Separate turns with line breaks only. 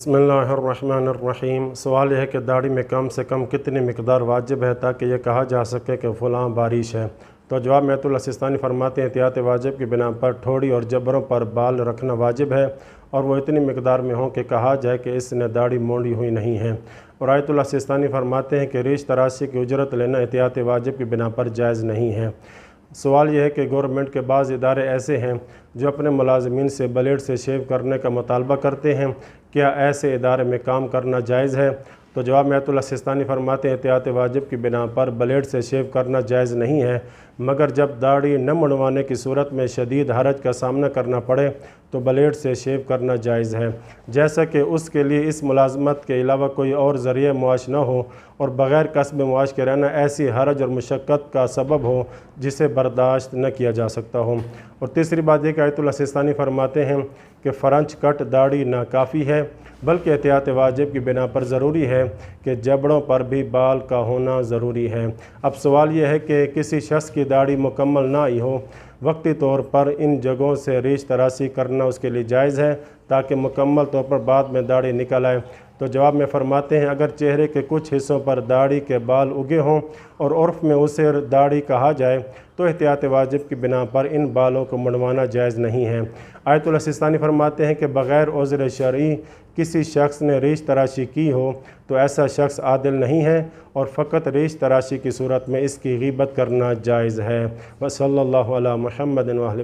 बिस्मिल्लाहिर्रहमानिर्रहीम। सवाल यह है कि दाढ़ी में कम से कम कितनी मिकदार वाजिब है ताकि ये कहा जा सके कि फ़लाँ बारिश है। तो जवाब में आयतुल्लाह सिस्तानी फरमाते हैं एहतियात वाजिब की बिना पर ठोड़ी और जबरों पर बाल रखना वाजिब है और वो इतनी मिकदार में हो कि कहा जाए कि इसने दाढ़ी मोड़ी हुई नहीं है। और आयतुल्लाह सिस्तानी फरमाते हैं कि रीश तराशी की उजरत लेना एहतियात वाजिब की बिना पर जायज़ नहीं है। सवाल यह है कि गवर्नमेंट के बाज़ इदारे ऐसे हैं जो अपने मुलाजमीन से ब्लेड से शेव करने का मुतालबा करते हैं, क्या ऐसे इदारे में काम करना जायज़ है? तो जवाब में आयतुल्लाह सिस्तानी फरमाते हैं एहतियात वाजिब की बिना पर ब्लेड से शेव करना जायज़ नहीं है, मगर जब दाढ़ी न मुड़वाने की सूरत में शदीद हरज का सामना करना पड़े तो ब्लेड से शेव करना जायज़ है, जैसा कि उसके लिए इस मुलाजमत के अलावा कोई और ज़रिया मुआश न हो और बग़ैर कसब मुआश के रहना ऐसी हरज और मुशक्क़त का सबब हो जिसे बर्दाश्त न किया जा सकता हो। और तीसरी बात यह कि आयतुल्लाह सिस्तानी फरमाते हैं कि फ़रंच कट दाढ़ी नाकाफ़ी है, बल्कि एहतियात वाजिब की बिना पर ज़रूरी है कि जबड़ों पर भी बाल का होना ज़रूरी है। अब सवाल यह है कि किसी शख्स की दाढ़ी मुकम्मल ना आई हो, वक्ती तौर पर इन जगहों से रीश तराशी करना उसके लिए जायज़ है ताकि मुकम्मल तौर पर बाद में दाढ़ी निकल आए। तो जवाब में फरमाते हैं अगर चेहरे के कुछ हिस्सों पर दाढ़ी के बाल उगे हों और उर्फ़ में उसे दाढ़ी कहा जाए तो एहतियात वाजिब की बिना पर इन बालों को मुड़वाना जायज़ नहीं है। आयतुल्लाह सिस्तानी फरमाते हैं कि बग़ैर उज़्र शरई किसी शख्स ने रीश तराशी की हो तो ऐसा शख्स आदिल नहीं है और फ़कत रीश तराशी की सूरत में इसकी ग़ीबत करना जायज़ है। वसल्लल्लाहु अला मुहम्मद व